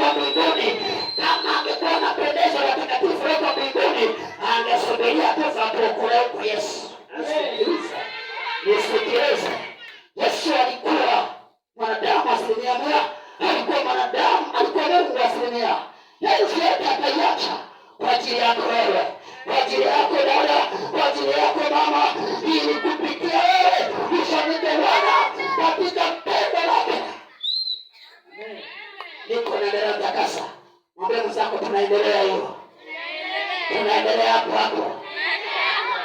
wa mbinguni. Kama angekuwa anapendezwa na takatifu wa mbinguni, angesubiria tu kuokolewa kwa Yesu. Nisikilize. Yesu alikuwa mwanadamu asilimia mia, alikuwa mwanadamu, alikuwa Mungu asilimia. Yesu yote akaiacha kwa ajili yako wewe, kwa ajili yako dada, kwa ajili yako mama, ili kupitia wewe ufanike Bwana katika pendo lake. Niko naendelea kutakasa. Mwambie mwenzako tunaendelea hiyo. Tunaendelea hapo.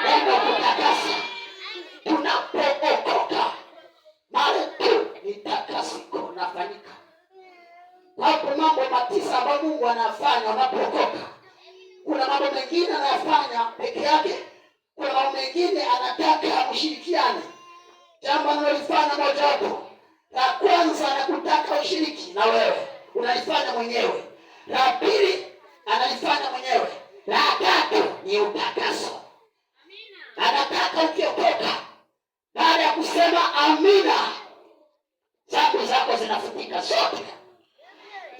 Neno kutakasa. Tunapookoka mara tu ni takasiko nafanyika. Hapo mambo matisa ambayo Mungu anafanya unapokoka. Kuna mambo mengine anayafanya peke yake. Kuna mambo mengine anataka mshirikiane. Jambo analolifanya moja wapo. La kwanza anakutaka ushiriki na wewe. Unalifanya mwenyewe. La pili analifanya mwenyewe. La tatu ni utakaso. Anataka ukiokoka, baada ya kusema amina, dhambi zako zinafutika zote.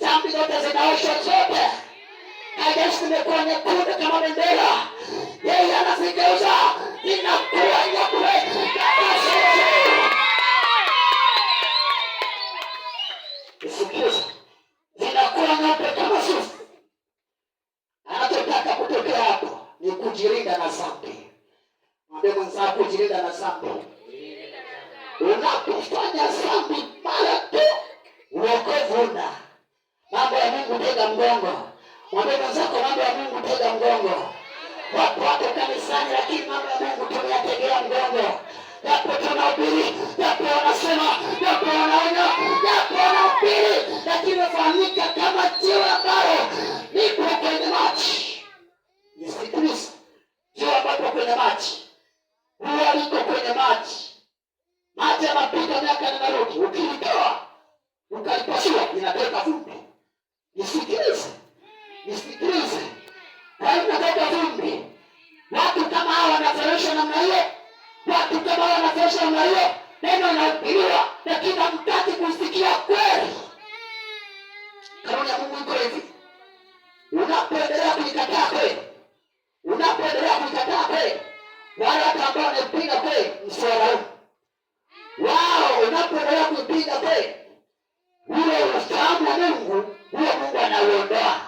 Dhambi zote zinaoshwa zote. Haijalishi imekuwa nyekundu kama bendera, yeye anazigeuza zinakuwa nyeupe kama sufu. Usikize, zinakuwa nyeupe kama sufu. Anachotaka kutokea hapo ni kujilinda na dhambi. Mwambie mwenzako kujilinda na dhambi. Unapofanya dhambi mara tu wokovu una. Mambo ya Mungu tega mgongo. Mwambie mwenzako mambo ya Mungu tega mgongo. Wapo wako kanisani lakini mambo ya Mungu tumeyategea mgongo. Yapo tunahubiri, yapo wanasema, yapo wanaonya, yapo wanahubiri, lakini wafanyika kama jiwe ambalo lipo kwenye maji. Nisikilize. Jiwe ambapo kwenye maji. Huwa liko kwenye maji. Maji yanapita miaka na narudi. Ukilitoa, ukalipasua, inatoka vumbi. Nisikilize. Kwa hiyo inatoka vumbi. Watu kama hawa wanaferesha namna hiyo. Neno linahubiriwa lakini hamtaki kusikia kweli. Kanuni ya Mungu iko hivi. Unapoendelea kuikataa kweli, wale watu ambao wanapinga kweli msiwalaumu. Wao unapoendelea kupinga kweli, ule ufahamu wa Mungu, huo Mungu anauondoa.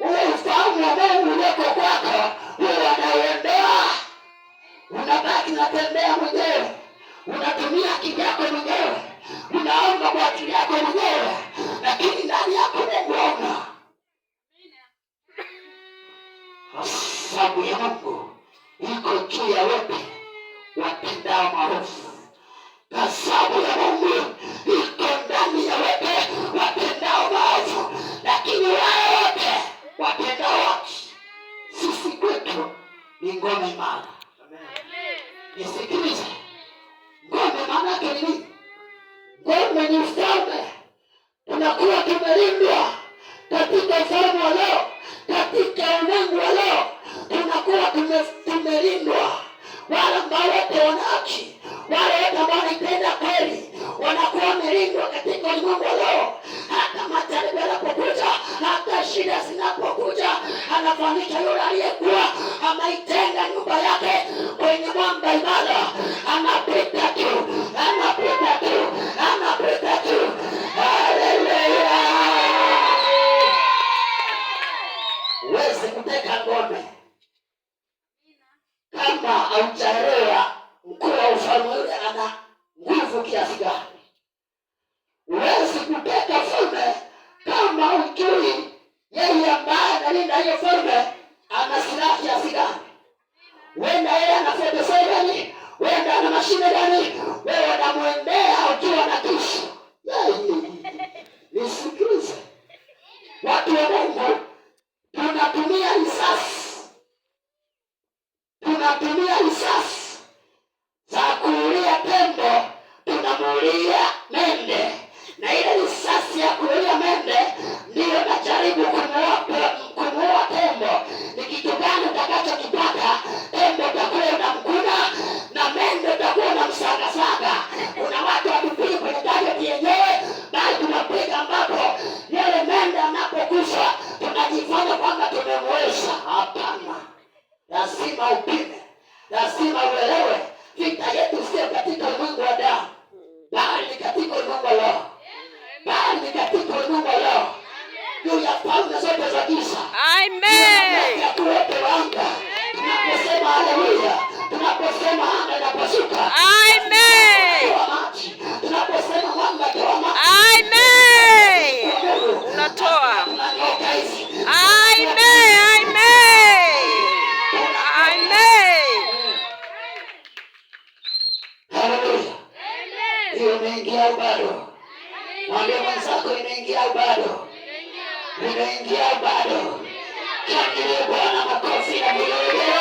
Ule ufahamu wa Mungu ulioko kwako, huo anauondoa. Unabaki unatembea mwenyewe. Unatumia akili yako mwenyewe. Unaomba kwa akili yako mwenyewe. Lakini ndani yako Mungu hauna. Sababu ya Mungu iko juu ya wote watendao maovu. Sababu ya Mungu iko ndani ya wote watendao maovu. Lakini wale wote watendao haki, sisi kwetu ni ngome imara. Nisikilize. Ngome maana yake ni nini? Ngome ni ufalme. Tunakuwa tumelindwa katika ufalme wa leo, katika ulimwengu wa leo. Tunakuwa tumelindwa. Wale ambao wote wana haki, wale wote ambao wanaipenda kweli, wanakuwa wamelindwa katika ulimwengu wa leo. Hata majaribu yanapokuja, hata shida zinapokuja, anafanisha yule aliyekuwa ameitenga nyumba yake kwenye mwamba imara. Anapita tu. Haleluya. Uweze kuteka ngome kama haujaelewa mkuu wa ufalme yule ana nguvu kiasi gani. Uweze kuteka ufalme kama hujui yeye ambaye analinda hiyo ufalme ana silaha kiasi gani. Wenda yeye ana fedha gani, wenda ana mashine gani, wewe unamwendea ukiwa na kisu. Nisikilize. Watu wa Mungu, tunatumia risasi za kuulia tembo, tunamuulia mende. Na ile risasi ya kuulia mende ndiyo najaribu kumuua tembo. Ni kitu gani utakachokipata? Tembo utakuwa unamkuna na mende utakuwa unamsagasaga. Kuna watu watupiga kwenye target yenyewe, bali tunapiga ambapo yale mende lazima upime, lazima uelewe vita yetu sio katika ulimwengu wa damu, bali ni katika ulimwengu wa roho, bali ni katika ulimwengu wa roho, juu ya falme zote za giza. Amen. Tuwepe wanga, tunaposema haleluya, tunaposema anga inapasuka. Amen. Tunaposema mwanga toa maji. Amen. Unatoa. Amen. Amen. Amen. Haleluya. Hiyo imeingia au bado? Mwambie mwenzako imeingia au bado? Imeingia au bado? Shangilia Bwana, makofi na vigelegele.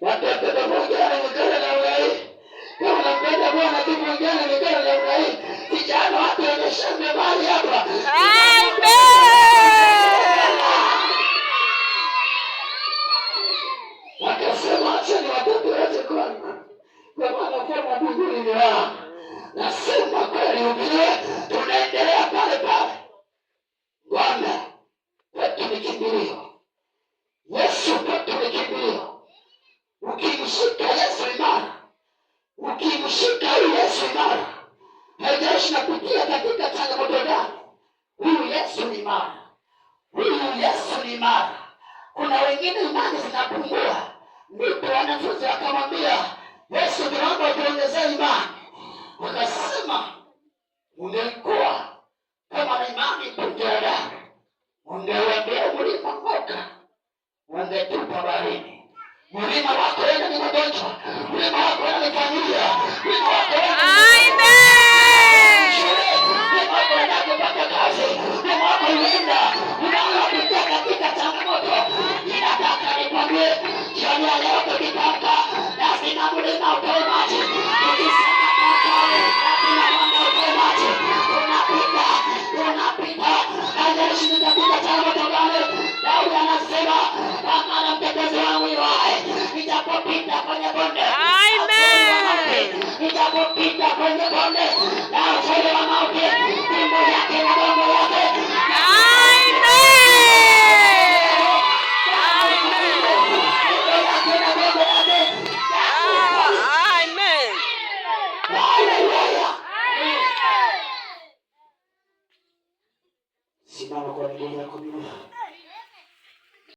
Watoto pamoja na mikono na ugai. Kama unampenda Bwana tu pamoja na mikono na ugai. Vijana watu wenye shangwe mahali hapa. Amen. Wakasema acha ni watoto wote kwangu, kwa maana kama mbinguni ni wao. Nasema kweli ubie, tunaendelea pale pale. Bwana kwetu ni kimbilio, Yesu kwetu ni kimbilio. Ukimshika Yesu imara, ukimshika huyu Yesu imara, haijalishi napitia katika changamoto gani, huyu Yesu ni imara, huyu Yesu ni imara. Kuna wengine imani zinapungua, ndipo wanafunzi wakamwambia Yesu, tunaomba tuongezee imani. Wakasema, ungekuwa kama na imani punje, ungeuambia mlima ng'oka, ungetupa baharini. Mlima wako wewe ni magonjwa, mlima wako wewe ni familia, mlima wako wewe ni shule, mlima wako wewe ni kupata kazi, mlima wako unaenda unapitia katika changamoto. Ninataka nikwambie jioni ya leo tukitamka, lazima mlima utoe maji. Tukisema lazima mwanga utoe maji. Tunapita, haijalishi nitapita changamoto gani. Daudi anasema, kwa maana mtetezi wangu yu hai, nijapopita kwenye bonde. Amen. Nijapopita kwenye bonde na uvuli wa mauti, fimbo yake na gongo yake. Simama kwa miguu yako miwili.